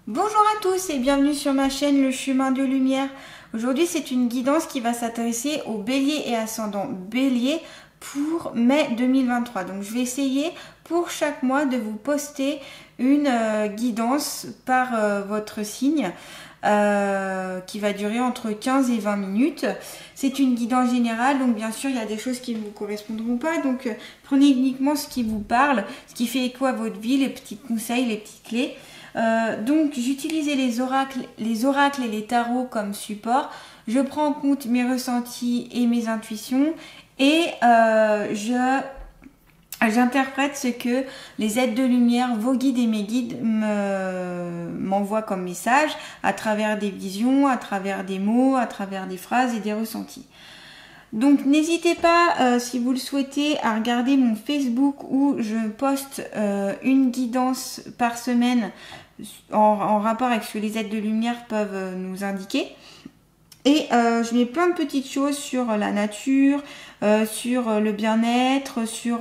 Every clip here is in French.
Bonjour à tous et bienvenue sur ma chaîne Le Chemin de Lumière. Aujourd'hui c'est une guidance qui va s'adresser aux béliers et ascendants bélier pour mai 2023. Donc je vais essayer pour chaque mois de vous poster une guidance par votre signe qui va durer entre 15 et 20 minutes. C'est une guidance générale, donc bien sûr il y a des choses qui ne vous correspondront pas, donc prenez uniquement ce qui vous parle, ce qui fait écho à votre vie, les petits conseils, les petites clés. Donc j'utilisais les oracles et les tarots comme support. Je prends en compte mes ressentis et mes intuitions et j'interprète ce que les êtres de lumière, vos guides et mes guides m'envoient comme message à travers des visions, à travers des mots, à travers des phrases et des ressentis. Donc n'hésitez pas, si vous le souhaitez, à regarder mon Facebook où je poste une guidance par semaine en rapport avec ce que les êtres de lumière peuvent nous indiquer. Et je mets plein de petites choses sur la nature, sur le bien-être, sur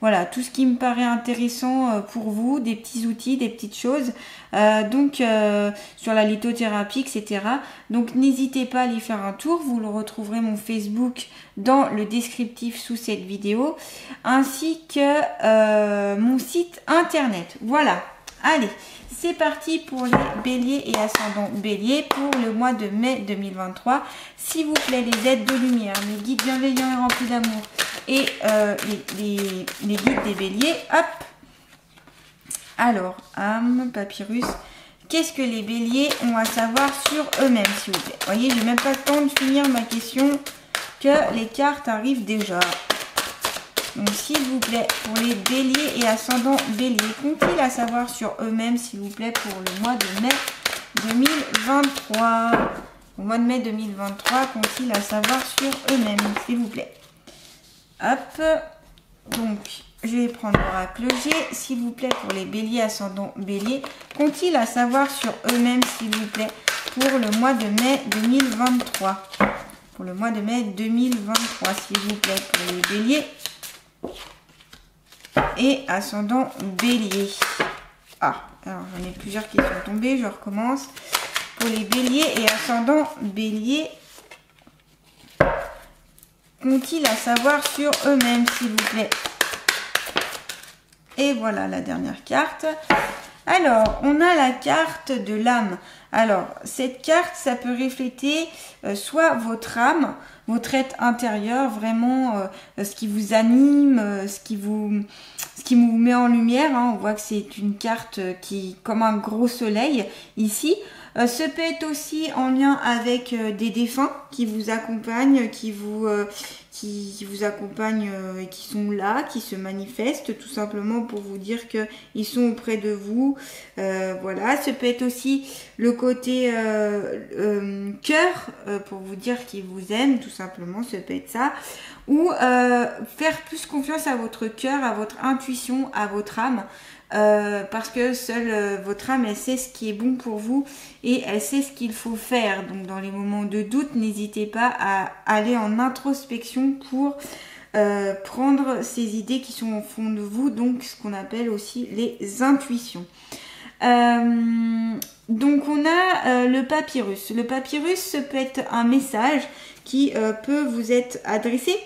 voilà tout ce qui me paraît intéressant pour vous, des petits outils, des petites choses, sur la lithothérapie, etc. Donc n'hésitez pas à aller faire un tour, vous le retrouverez mon Facebook dans le descriptif sous cette vidéo, ainsi que mon site internet. Voilà, allez. C'est parti pour les béliers et ascendants béliers pour le mois de mai 2023. S'il vous plaît, les êtres de lumière, les guides bienveillants et remplis d'amour et les guides des béliers, hop. Alors, âme, papyrus, qu'est-ce que les béliers ont à savoir sur eux-mêmes, s'il vous plaît? Vous voyez, j'ai même pas le temps de finir ma question que les cartes arrivent déjà. Donc s'il vous plaît, pour les béliers et ascendants béliers, qu'ont-ils à savoir sur eux-mêmes, s'il vous plaît, pour le mois de mai 2023? Au mois de mai 2023, qu'ont-ils à savoir sur eux-mêmes, s'il vous plaît? Hop, donc je vais prendre l'oracle G, s'il vous plaît, pour les béliers, ascendants béliers, qu'ont-ils à savoir sur eux-mêmes, s'il vous plaît, pour le mois de mai 2023? Pour le mois de mai 2023, s'il vous plaît, pour les béliers et ascendant bélier. Ah, alors j'en ai plusieurs qui sont tombées, je recommence. Pour les béliers et ascendant bélier, qu'ont-ils à savoir sur eux-mêmes, s'il vous plaît? Et voilà la dernière carte. Alors, on a la carte de l'âme. Alors, cette carte, ça peut refléter soit votre âme, votre être intérieur, vraiment ce qui vous anime, ce qui vous met en lumière. Hein. On voit que c'est une carte qui, comme un gros soleil ici. Ce peut être aussi en lien avec des défunts qui vous accompagnent, qui vous accompagnent et qui sont là, qui se manifestent tout simplement pour vous dire qu'ils sont auprès de vous. Voilà, ce peut être aussi le côté cœur pour vous dire qu'ils vous aiment, tout simplement, ça peut être ça. Ou faire plus confiance à votre cœur, à votre intuition, à votre âme. Parce que seule votre âme, elle sait ce qui est bon pour vous et elle sait ce qu'il faut faire. Donc dans les moments de doute, n'hésitez pas à aller en introspection pour prendre ces idées qui sont au fond de vous, donc ce qu'on appelle aussi les intuitions. Donc on a le papyrus. Le papyrus, ça peut être un message qui peut vous être adressé,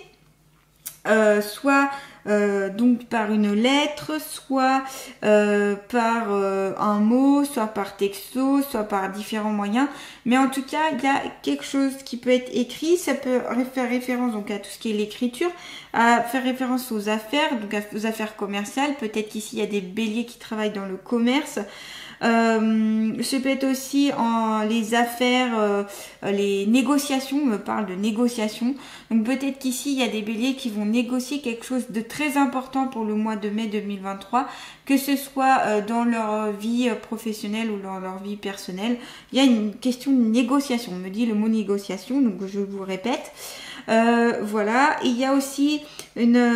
soit donc par une lettre, soit par un mot, soit par texto, soit par différents moyens. Mais en tout cas, il y a quelque chose qui peut être écrit. Ça peut faire référence donc à tout ce qui est l'écriture, à faire référence aux affaires, donc aux affaires commerciales. Peut-être qu'ici, il y a des béliers qui travaillent dans le commerce. Ce peut être aussi en les affaires, les négociations, on me parle de négociations. Donc peut-être qu'ici, il y a des béliers qui vont négocier quelque chose de très important pour le mois de mai 2023, que ce soit dans leur vie professionnelle ou dans leur vie personnelle. Il y a une question de négociation, on me dit le mot négociation, donc je vous répète. Voilà, il y a aussi là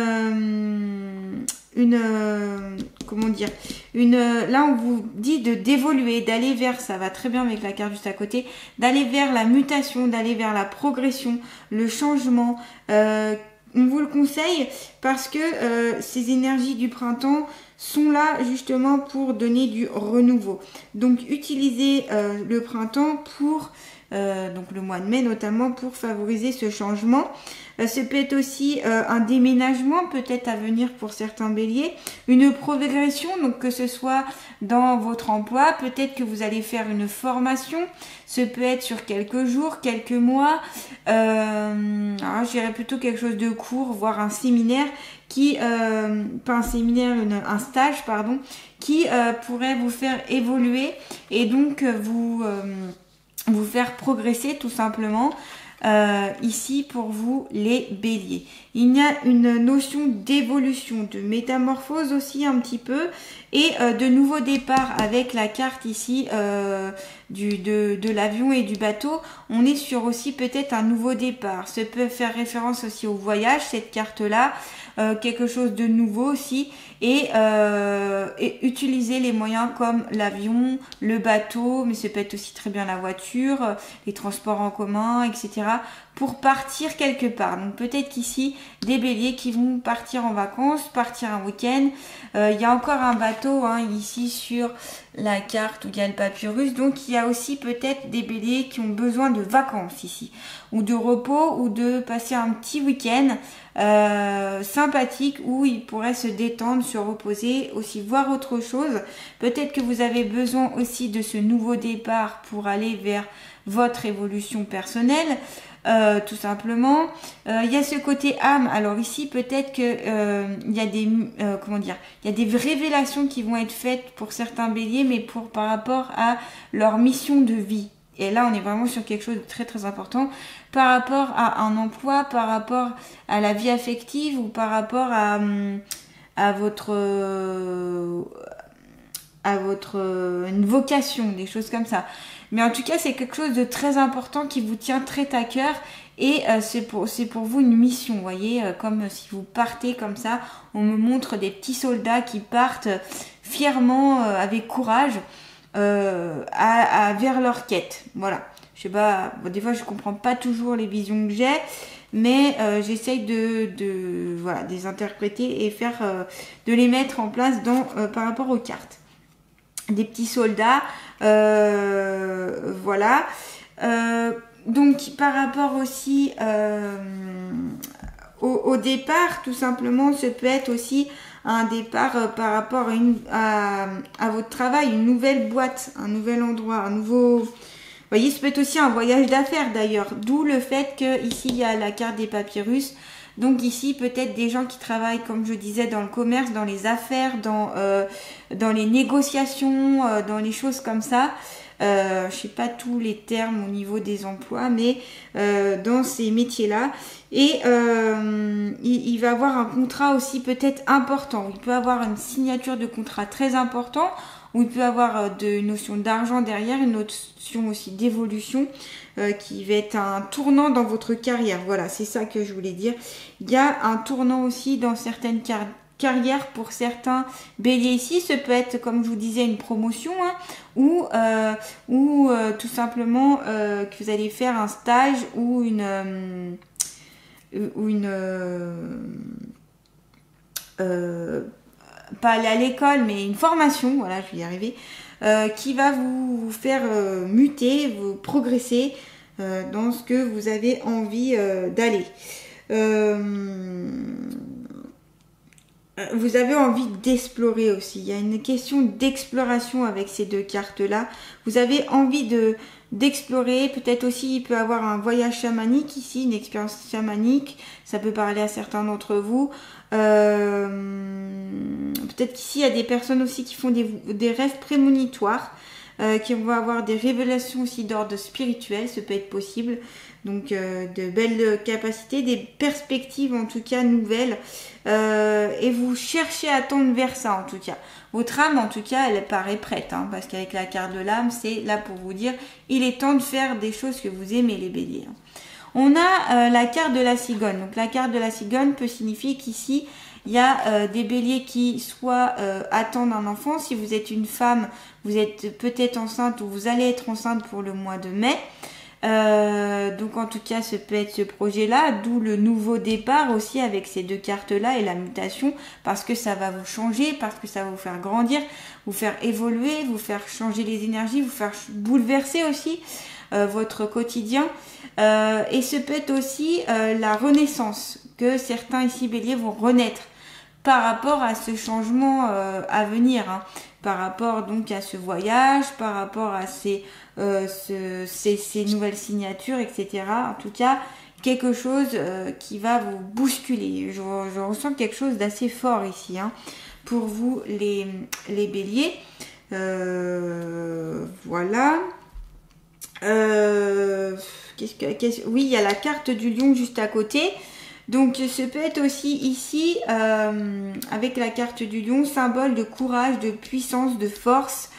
on vous dit d'évoluer, d'aller vers, ça va très bien avec la carte juste à côté, d'aller vers la mutation, d'aller vers la progression, le changement. On vous le conseille parce que ces énergies du printemps sont là justement pour donner du renouveau. Donc utilisez le printemps pour, donc le mois de mai notamment, pour favoriser ce changement. Ce peut être aussi un déménagement peut-être à venir pour certains béliers, une progression, donc que ce soit dans votre emploi, peut-être que vous allez faire une formation, ce peut être sur quelques jours, quelques mois, alors je dirais plutôt quelque chose de court, voire un séminaire qui, pas un séminaire, un stage pardon, qui pourrait vous faire évoluer et donc vous faire progresser tout simplement. Ici pour vous les béliers. Il y a une notion d'évolution, de métamorphose aussi un petit peu et de nouveau départ avec la carte ici de l'avion et du bateau. On est sur aussi peut-être un nouveau départ. Ça peut faire référence aussi au voyage, cette carte-là. Quelque chose de nouveau aussi et utiliser les moyens comme l'avion, le bateau, mais ça peut être aussi très bien la voiture, les transports en commun, etc. pour partir quelque part. Donc peut-être qu'ici, des béliers qui vont partir en vacances, partir un week-end. Il y a encore un bateau ici sur la carte où il y a le papyrus. Donc il y a aussi peut-être des béliers qui ont besoin de vacances ici, ou de repos, ou de passer un petit week-end sympathique où ils pourraient se détendre, se reposer, aussi voir autre chose. Peut-être que vous avez besoin aussi de ce nouveau départ pour aller vers votre évolution personnelle. Tout simplement, il y a ce côté âme. Alors ici peut-être que il y a des il y a des révélations qui vont être faites pour certains béliers, mais par rapport à leur mission de vie. Et là, on est vraiment sur quelque chose de très très important par rapport à un emploi, par rapport à la vie affective ou par rapport à votre une vocation, des choses comme ça. Mais en tout cas, c'est quelque chose de très important qui vous tient très à cœur et c'est pour vous une mission, vous voyez, comme si vous partez comme ça. On me montre des petits soldats qui partent fièrement, avec courage, vers leur quête. Voilà. Je sais pas, des fois je comprends pas toujours les visions que j'ai, mais j'essaye de les interpréter et de les mettre en place par rapport aux cartes. Des petits soldats, voilà. Donc par rapport aussi au départ, tout simplement, ce peut être aussi un départ par rapport à votre travail, une nouvelle boîte, un nouvel endroit, un nouveau... Vous voyez, ça peut être aussi un voyage d'affaires d'ailleurs, d'où le fait que ici il y a la carte des papyrus. Donc ici peut-être des gens qui travaillent, comme je disais, dans le commerce, dans les affaires, dans les négociations, dans les choses comme ça. Je sais pas tous les termes au niveau des emplois, mais dans ces métiers-là. Et il va avoir un contrat aussi peut-être important. Il peut avoir une signature de contrat très important, où il peut avoir une notion d'argent derrière, une notion aussi d'évolution qui va être un tournant dans votre carrière. Voilà, c'est ça que je voulais dire. Il y a un tournant aussi dans certaines carrières pour certains béliers ici. Ce peut être, comme je vous disais, une promotion ou tout simplement que vous allez faire un stage ou pas aller à l'école, mais une formation, voilà, je vais y arriver, qui va vous faire muter, vous progresser dans ce que vous avez envie d'aller. Vous avez envie d'explorer aussi. Il y a une question d'exploration avec ces deux cartes-là. Vous avez envie d'explorer. Peut-être aussi, il peut y avoir un voyage chamanique ici, une expérience chamanique. Ça peut parler à certains d'entre vous. Peut-être qu'ici, il y a des personnes aussi qui font des rêves prémonitoires, qui vont avoir des révélations aussi d'ordre spirituel. Ça peut être possible. Donc, de belles capacités, des perspectives en tout cas nouvelles. Et vous cherchez à tendre vers ça en tout cas. Votre âme en tout cas, elle paraît prête. Parce qu'avec la carte de l'âme, c'est là pour vous dire, il est temps de faire des choses que vous aimez les béliers. On a la carte de la cigogne. Donc la carte de la cigogne peut signifier qu'ici, il y a des béliers qui soit attendent un enfant. Si vous êtes une femme, vous êtes peut-être enceinte ou vous allez être enceinte pour le mois de mai. Donc en tout cas, ce peut être ce projet-là, d'où le nouveau départ aussi avec ces deux cartes-là et la mutation, parce que ça va vous changer, parce que ça va vous faire grandir, vous faire évoluer, vous faire changer les énergies, vous faire bouleverser aussi votre quotidien. Et ce peut être aussi la renaissance, que certains ici bélier vont renaître par rapport à ce changement à venir, hein, par rapport donc à ce voyage, par rapport à ces nouvelles signatures, etc. En tout cas, quelque chose qui va vous bousculer. Je ressens quelque chose d'assez fort ici, hein, pour vous les béliers. Voilà. Oui, il y a la carte du lion juste à côté. Donc ce peut être aussi ici, avec la carte du lion, symbole de courage, de puissance, de force.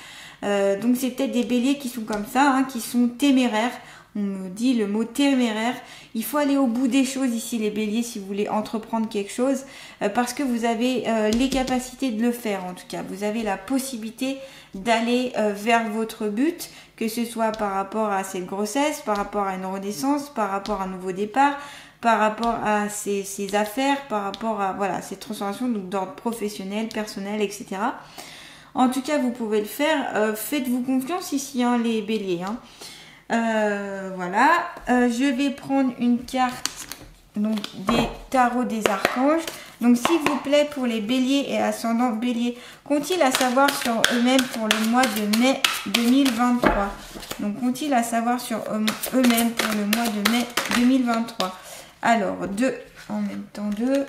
Donc c'est peut-être des béliers qui sont comme ça, hein, qui sont téméraires. On me dit le mot téméraire. Il faut aller au bout des choses ici les béliers si vous voulez entreprendre quelque chose, parce que vous avez les capacités de le faire en tout cas. Vous avez la possibilité d'aller vers votre but, que ce soit par rapport à cette grossesse, par rapport à une renaissance, par rapport à un nouveau départ, par rapport à ses affaires, par rapport à voilà, ces transformations d'ordre professionnel, personnel, etc. En tout cas, vous pouvez le faire. Faites-vous confiance ici, hein, les béliers. Hein. Voilà. Je vais prendre une carte donc, des tarots des archanges. Donc, s'il vous plaît, pour les béliers et ascendants béliers, qu'ont-ils à savoir sur eux-mêmes pour le mois de mai 2023? Donc, qu'ont-ils à savoir sur eux-mêmes pour le mois de mai 2023? Alors, en même temps deux.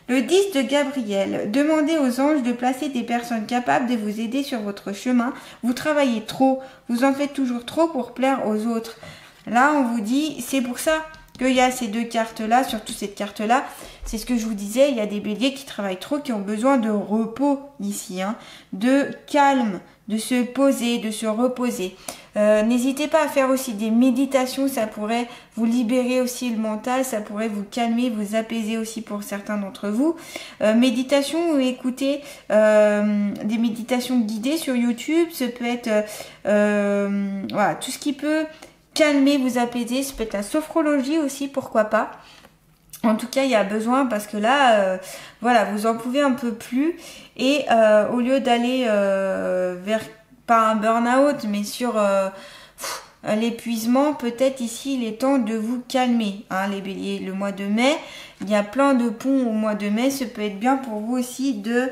Le 10 de Gabriel. Demandez aux anges de placer des personnes capables de vous aider sur votre chemin. Vous travaillez trop. Vous en faites toujours trop pour plaire aux autres. Là, on vous dit, c'est pour ça qu'il y a ces deux cartes-là, surtout cette carte-là. C'est ce que je vous disais, il y a des béliers qui travaillent trop, qui ont besoin de repos ici, hein, de calme, de se poser, de se reposer. N'hésitez pas à faire aussi des méditations, ça pourrait vous libérer aussi le mental, ça pourrait vous calmer, vous apaiser aussi pour certains d'entre vous. Méditation ou écouter des méditations guidées sur YouTube, ça peut être voilà, tout ce qui peut calmer, vous apaiser, ça peut être la sophrologie aussi, pourquoi pas. En tout cas, il y a besoin parce que là, voilà, vous en pouvez un peu plus et au lieu d'aller vers, pas un burn-out, mais sur l'épuisement, peut-être ici, il est temps de vous calmer, hein, les béliers. Le mois de mai, il y a plein de ponts au mois de mai, ça peut être bien pour vous aussi de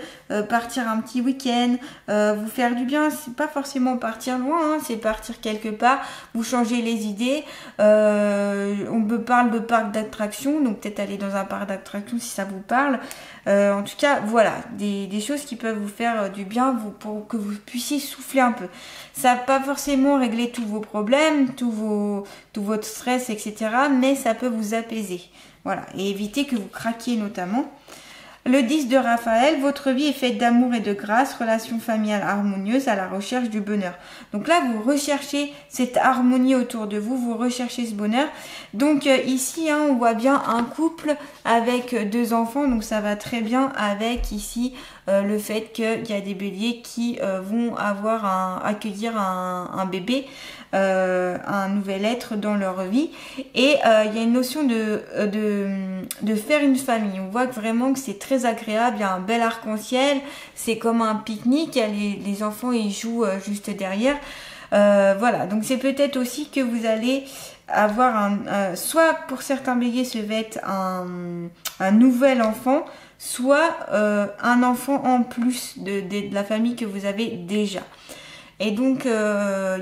partir un petit week-end, vous faire du bien. C'est pas forcément partir loin, hein, c'est partir quelque part, vous changer les idées. On me parle de parc d'attractions, donc peut-être aller dans un parc d'attractions si ça vous parle. En tout cas, voilà, des choses qui peuvent vous faire du bien pour que vous puissiez souffler un peu. Ça va pas forcément régler tous vos problèmes, tout votre stress, etc. Mais ça peut vous apaiser. Voilà, et éviter que vous craquiez notamment. Le 10 de Raphaël, votre vie est faite d'amour et de grâce, relation familiale harmonieuse à la recherche du bonheur. Donc là, vous recherchez cette harmonie autour de vous, vous recherchez ce bonheur. Donc ici, hein, on voit bien un couple avec deux enfants, donc ça va très bien avec ici le fait qu'il y a des béliers qui vont accueillir un bébé, un nouvel être dans leur vie. Et il y a une notion de faire une famille. On voit que vraiment que c'est très agréable, il y a un bel arc-en-ciel, c'est comme un pique-nique, les enfants ils jouent juste derrière. Voilà, donc c'est peut-être aussi que vous allez avoir soit pour certains béliers ce va être un nouvel enfant, soit un enfant en plus de la famille que vous avez déjà. Et donc il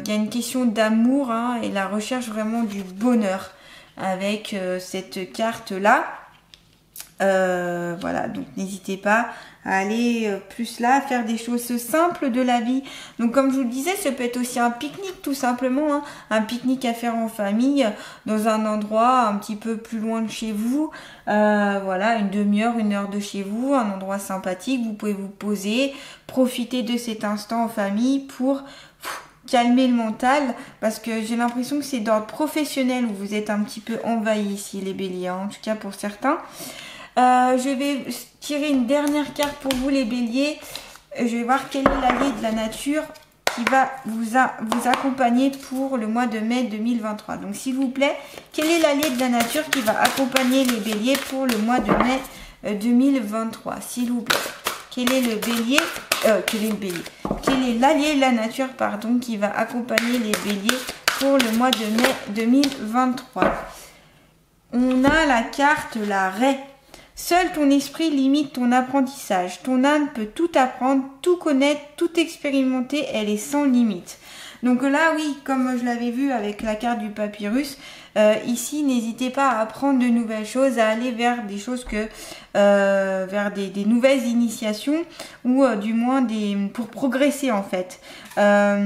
y a une question d'amour, hein, et la recherche vraiment du bonheur avec cette carte là. Voilà, donc n'hésitez pas à aller plus là, faire des choses simples de la vie. Donc comme je vous le disais, ça peut être aussi un pique-nique tout simplement, hein, un pique-nique à faire en famille dans un endroit un petit peu plus loin de chez vous, voilà, une demi-heure, une heure de chez vous, un endroit sympathique, vous pouvez vous poser, profiter de cet instant en famille pour calmer le mental, parce que j'ai l'impression que c'est d'ordre professionnel où vous êtes un petit peu envahi ici les béliers, hein, en tout cas pour certains. Je vais tirer une dernière carte pour vous les béliers. Je vais voir quelle est l'allié de la nature qui va vous accompagner pour le mois de mai 2023. Donc s'il vous plaît, quel est l'allié de la nature qui va accompagner les béliers pour le mois de mai 2023? S'il vous plaît. Quel est l'allié de la nature, pardon, qui va accompagner les béliers pour le mois de mai 2023? On a la carte la raie. Seul ton esprit limite ton apprentissage. Ton âme peut tout apprendre, tout connaître, tout expérimenter. Elle est sans limite. Donc là, oui, comme je l'avais vu avec la carte du papyrus, ici, n'hésitez pas à apprendre de nouvelles choses, à aller vers des choses vers des nouvelles initiations ou du moins pour progresser en fait. Il y a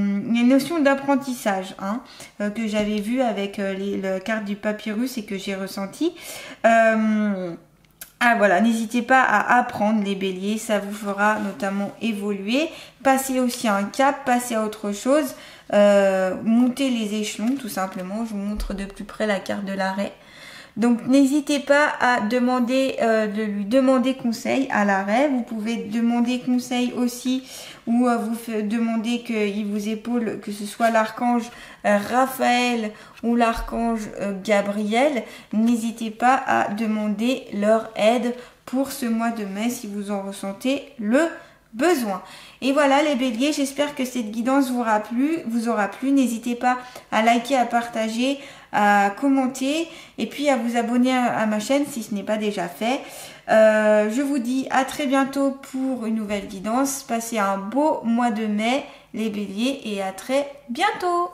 une notion d'apprentissage que j'avais vu avec la carte du papyrus et que j'ai ressenti. Voilà, n'hésitez pas à apprendre les béliers, ça vous fera notamment évoluer, passer aussi un cap, passer à autre chose, monter les échelons tout simplement. Je vous montre de plus près la carte de l'arrêt. Donc n'hésitez pas à de lui demander conseil à l'arrêt. Vous pouvez demander conseil aussi ou vous demander qu'il vous épaule, que ce soit l'archange Raphaël ou l'archange Gabriel. N'hésitez pas à demander leur aide pour ce mois de mai si vous en ressentez le besoin. Et voilà les béliers, j'espère que cette guidance vous aura plu. N'hésitez pas à liker, à partager, à commenter et puis à vous abonner à ma chaîne si ce n'est pas déjà fait. Je vous dis à très bientôt pour une nouvelle guidance. Passez un beau mois de mai les béliers et à très bientôt.